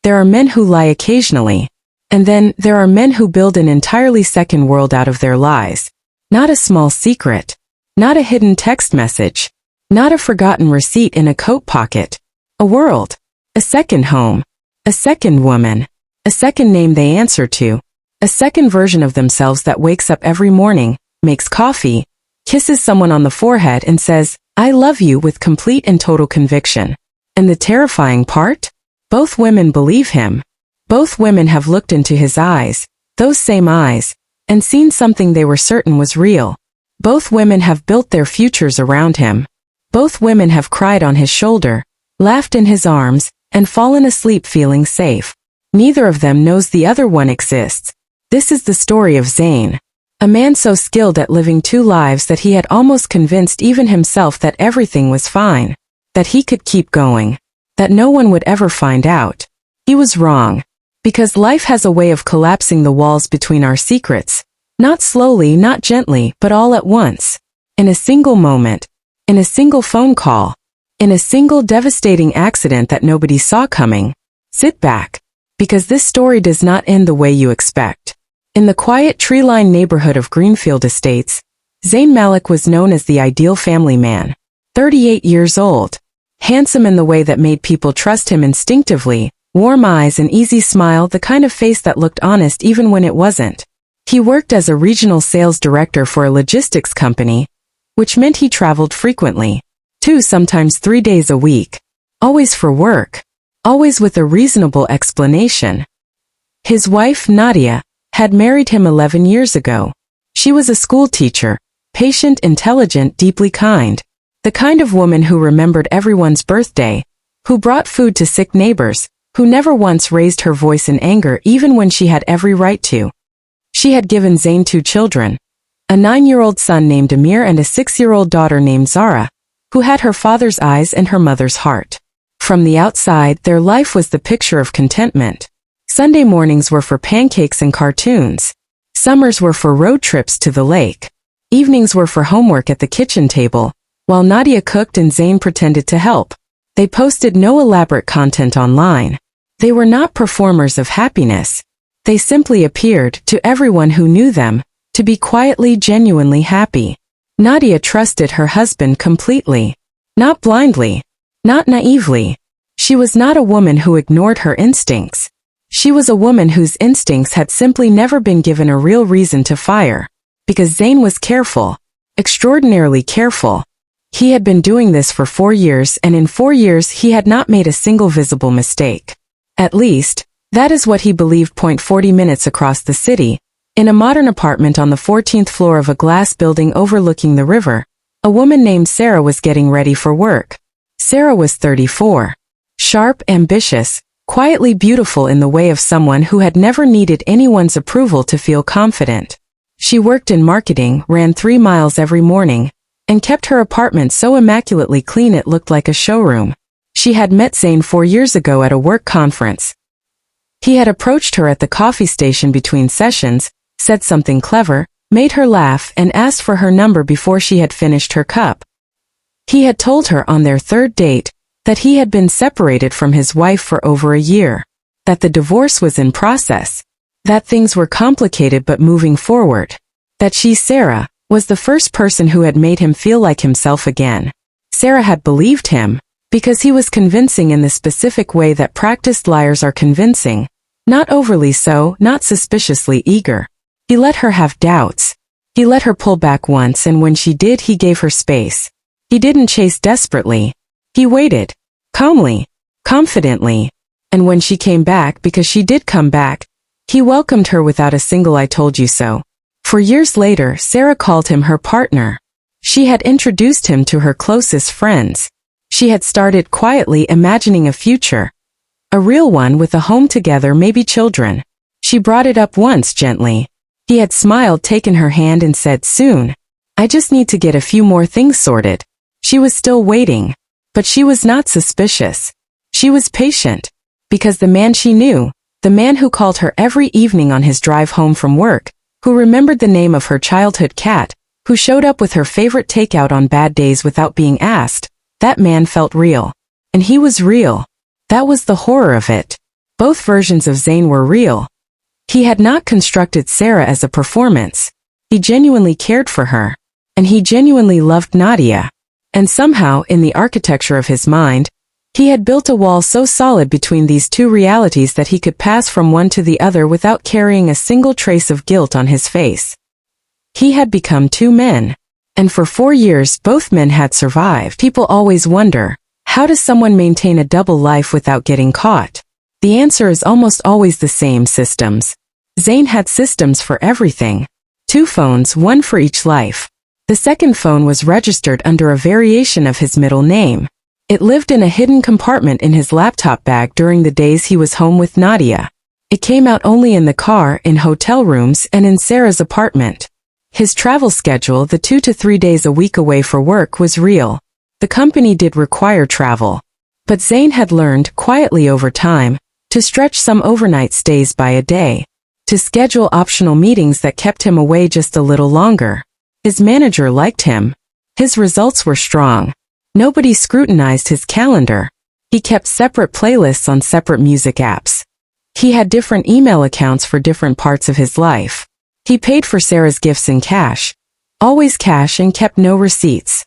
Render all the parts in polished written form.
There are men who lie occasionally. And then, there are men who build an entirely second world out of their lies. Not a small secret. Not a hidden text message. Not a forgotten receipt in a coat pocket. A world. A second home. A second woman. A second name they answer to. A second version of themselves that wakes up every morning, makes coffee, kisses someone on the forehead and says, "I love you," with complete and total conviction. And the terrifying part? Both women believe him. Both women have looked into his eyes, those same eyes, and seen something they were certain was real. Both women have built their futures around him. Both women have cried on his shoulder, laughed in his arms, and fallen asleep feeling safe. Neither of them knows the other one exists. This is the story of Zayn. A man so skilled at living two lives that he had almost convinced even himself that everything was fine. That he could keep going. That no one would ever find out. He was wrong. Because life has a way of collapsing the walls between our secrets. Not slowly, not gently, but all at once. In a single moment. In a single phone call. In a single devastating accident that nobody saw coming. Sit back. Because this story does not end the way you expect. In the quiet tree-lined neighborhood of Greenfield Estates, Zayn Malik was known as the ideal family man. 38 years old. Handsome in the way that made people trust him instinctively. Warm eyes, an easy smile, the kind of face that looked honest even when it wasn't. He worked as a regional sales director for a logistics company, which meant he traveled frequently. 2, sometimes 3 days a week. Always for work. Always with a reasonable explanation. His wife, Nadia, had married him 11 years ago. She was a school teacher, patient, intelligent, deeply kind. The kind of woman who remembered everyone's birthday, who brought food to sick neighbors, who never once raised her voice in anger even when she had every right to. She had given Zayn 2 children, a 9-year-old son named Amir and a 6-year-old daughter named Zara, who had her father's eyes and her mother's heart. From the outside, their life was the picture of contentment. Sunday mornings were for pancakes and cartoons. Summers were for road trips to the lake. Evenings were for homework at the kitchen table, while Nadia cooked and Zayn pretended to help. They posted no elaborate content online. They were not performers of happiness. They simply appeared, to everyone who knew them, to be quietly, genuinely happy. Nadia trusted her husband completely. Not blindly. Not naively. She was not a woman who ignored her instincts. She was a woman whose instincts had simply never been given a real reason to fire. Because Zayn was careful. Extraordinarily careful. He had been doing this for 4 years, and in 4 years he had not made a single visible mistake. At least, that is what he believed. 40 minutes across the city, in a modern apartment on the 14th floor of a glass building overlooking the river, a woman named Sarah was getting ready for work. Sarah was 34. Sharp, ambitious, quietly beautiful in the way of someone who had never needed anyone's approval to feel confident. She worked in marketing, ran 3 miles every morning, and kept her apartment so immaculately clean it looked like a showroom. She had met Zayn 4 years ago at a work conference. He had approached her at the coffee station between sessions, said something clever, made her laugh, and asked for her number before she had finished her cup. He had told her on their 3rd date that he had been separated from his wife for over a year, that the divorce was in process, that things were complicated but moving forward, that she, Sarah, was the first person who had made him feel like himself again. Sarah had believed him, because he was convincing in the specific way that practiced liars are convincing, not overly so, not suspiciously eager. He let her have doubts. He let her pull back once, and when she did, he gave her space. He didn't chase desperately. He waited. Calmly. Confidently. And when she came back, because she did come back, he welcomed her without a single "I told you so." For years later, Sarah called him her partner. She had introduced him to her closest friends. She had started quietly imagining a future. A real one with a home together, maybe children. She brought it up once gently. He had smiled, taken her hand and said, "Soon. I just need to get a few more things sorted." She was still waiting. But she was not suspicious. She was patient. Because the man she knew, the man who called her every evening on his drive home from work, who remembered the name of her childhood cat, who showed up with her favorite takeout on bad days without being asked, that man felt real. And he was real. That was the horror of it. Both versions of Zayn were real. He had not constructed Sarah as a performance. He genuinely cared for her. And he genuinely loved Nadia. And somehow, in the architecture of his mind, he had built a wall so solid between these two realities that he could pass from one to the other without carrying a single trace of guilt on his face. He had become two men. And for 4 years both men had survived. People always wonder, how does someone maintain a double life without getting caught? The answer is almost always the same: systems. Zayn had systems for everything. 2 phones, one for each life. The second phone was registered under a variation of his middle name. It lived in a hidden compartment in his laptop bag during the days he was home with Nadia. It came out only in the car, in hotel rooms, and in Sarah's apartment. His travel schedule, the 2 to 3 days a week away for work, was real. The company did require travel. But Zayn had learned, quietly over time, to stretch some overnight stays by a day. To schedule optional meetings that kept him away just a little longer. His manager liked him. His results were strong. Nobody scrutinized his calendar. He kept separate playlists on separate music apps. He had different email accounts for different parts of his life. He paid for Sarah's gifts in cash. Always cash, and kept no receipts.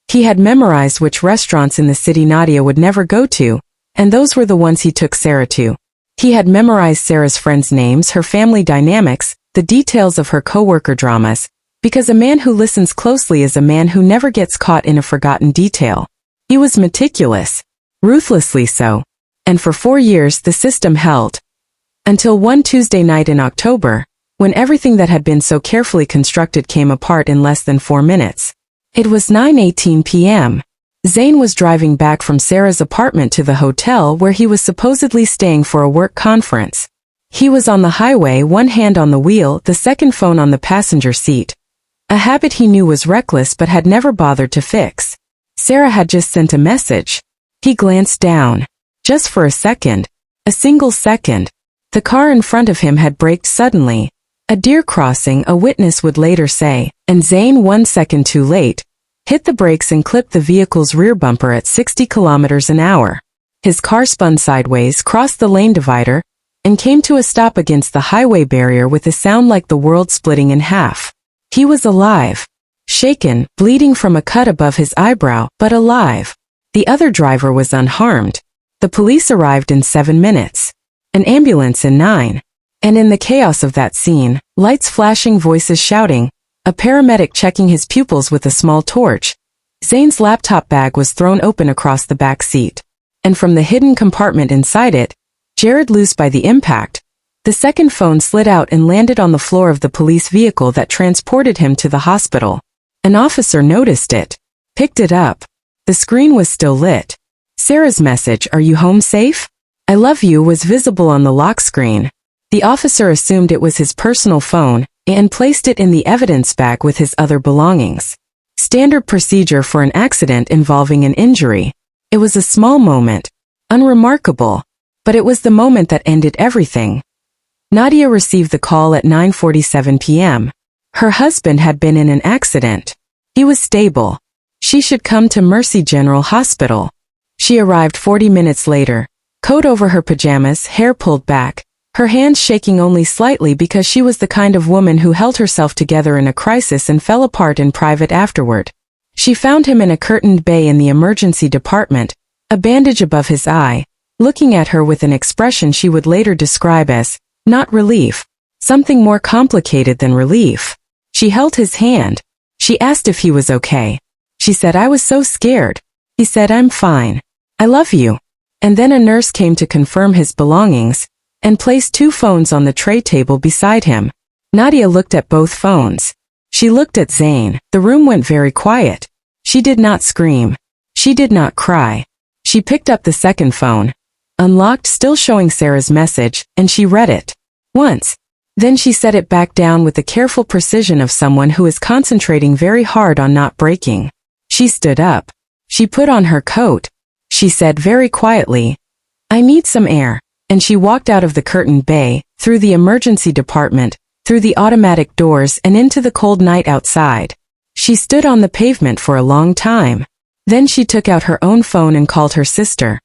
He had memorized which restaurants in the city Nadia would never go to, and those were the ones he took Sarah to. He had memorized Sarah's friends' names, her family dynamics, the details of her coworker dramas, because a man who listens closely is a man who never gets caught in a forgotten detail. He was meticulous, ruthlessly so. And for 4 years the system held. Until one Tuesday night in October, when everything that had been so carefully constructed came apart in less than 4 minutes. It was 9:18 p.m. Zayn was driving back from Sarah's apartment to the hotel where he was supposedly staying for a work conference. He was on the highway, one hand on the wheel, the second phone on the passenger seat. A habit he knew was reckless but had never bothered to fix. Sarah had just sent a message. He glanced down. Just for a second. A single second. The car in front of him had braked suddenly. A deer crossing, a witness would later say, and Zayn, 1 second too late, hit the brakes and clipped the vehicle's rear bumper at 60 kilometers an hour. His car spun sideways, crossed the lane divider, and came to a stop against the highway barrier with a sound like the world splitting in half. He was alive. Shaken, bleeding from a cut above his eyebrow, but alive. The other driver was unharmed. The police arrived in 7 minutes. An ambulance in 9. And in the chaos of that scene, lights flashing, voices shouting, a paramedic checking his pupils with a small torch, Zayn's laptop bag was thrown open across the back seat. And from the hidden compartment inside it, jarred loose by the impact, the second phone slid out and landed on the floor of the police vehicle that transported him to the hospital. An officer noticed it, picked it up. The screen was still lit. Sarah's message, "Are you home safe? I love you," was visible on the lock screen. The officer assumed it was his personal phone and placed it in the evidence bag with his other belongings. Standard procedure for an accident involving an injury. It was a small moment, unremarkable, but it was the moment that ended everything. Nadia received the call at 9:47 p.m. Her husband had been in an accident. He was stable. She should come to Mercy General Hospital. She arrived 40 minutes later, coat over her pajamas, hair pulled back, her hands shaking only slightly because she was the kind of woman who held herself together in a crisis and fell apart in private afterward. She found him in a curtained bay in the emergency department, a bandage above his eye, looking at her with an expression she would later describe as, not relief, something more complicated than relief. She held his hand. She asked if he was okay. She said, "I was so scared." He said, "I'm fine. I love you." And then a nurse came to confirm his belongings, and placed 2 phones on the tray table beside him. Nadia looked at both phones. She looked at Zayn. The room went very quiet. She did not scream. She did not cry. She picked up the second phone, unlocked, still showing Sarah's message, and she read it. Once. Then she set it back down with the careful precision of someone who is concentrating very hard on not breaking. She stood up. She put on her coat. She said very quietly, "I need some air." And she walked out of the curtained bay, through the emergency department, through the automatic doors and into the cold night outside. She stood on the pavement for a long time. Then she took out her own phone and called her sister.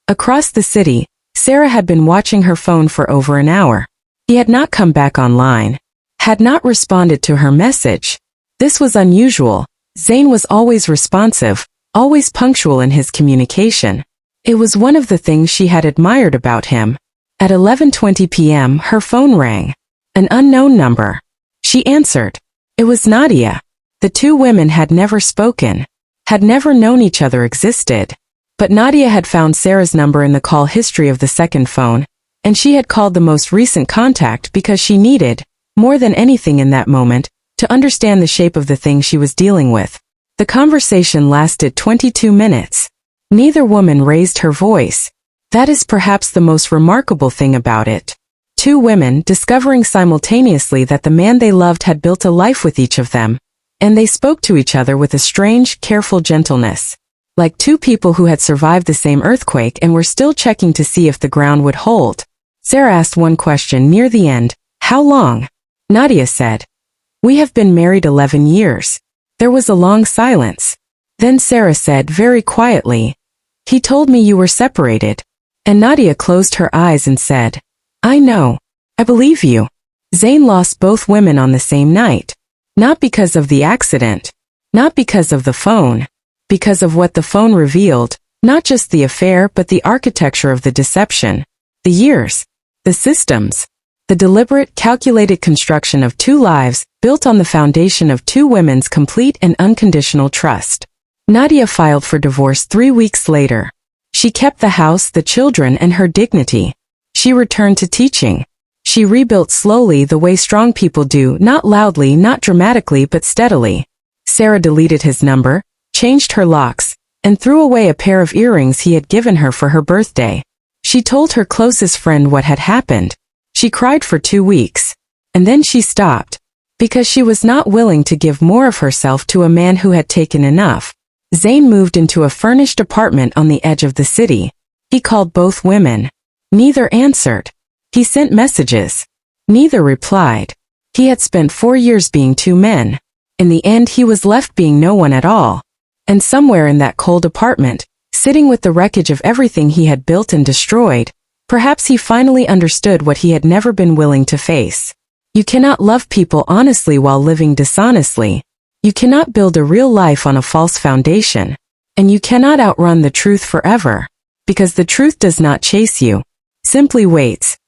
Across the city, Sarah had been watching her phone for over an hour. He had not come back online. Had not responded to her message. This was unusual. Zayn was always responsive, always punctual in his communication. It was one of the things she had admired about him. At 11:20 p.m. her phone rang. An unknown number. She answered. It was Nadia. The two women had never spoken, had never known each other existed. But Nadia had found Sarah's number in the call history of the second phone, and she had called the most recent contact because she needed, more than anything in that moment, to understand the shape of the thing she was dealing with. The conversation lasted 22 minutes. Neither woman raised her voice. That is perhaps the most remarkable thing about it. Two women discovering simultaneously that the man they loved had built a life with each of them, and they spoke to each other with a strange, careful gentleness. Like two people who had survived the same earthquake and were still checking to see if the ground would hold. Sarah asked one question near the end. How long? Nadia said. We have been married 11 years. There was a long silence. Then Sarah said very quietly, he told me you were separated. And Nadia closed her eyes and said, I know. I believe you. Zayn lost both women on the same night. Not because of the accident. Not because of the phone. Because of what the phone revealed, not just the affair but the architecture of the deception, the years, the systems, the deliberate, calculated construction of two lives built on the foundation of two women's complete and unconditional trust. Nadia filed for divorce 3 weeks later. She kept the house, the children, and her dignity. She returned to teaching. She rebuilt slowly the way strong people do, not loudly, not dramatically, but steadily. Sarah deleted his number, changed her locks, and threw away a pair of earrings he had given her for her birthday. She told her closest friend what had happened. She cried for 2 weeks. And then she stopped. Because she was not willing to give more of herself to a man who had taken enough. Zayn moved into a furnished apartment on the edge of the city. He called both women. Neither answered. He sent messages. Neither replied. He had spent 4 years being two men. In the end he was left being no one at all. And somewhere in that cold apartment, sitting with the wreckage of everything he had built and destroyed, perhaps he finally understood what he had never been willing to face. You cannot love people honestly while living dishonestly. You cannot build a real life on a false foundation. And you cannot outrun the truth forever. Because the truth does not chase you. Simply waits.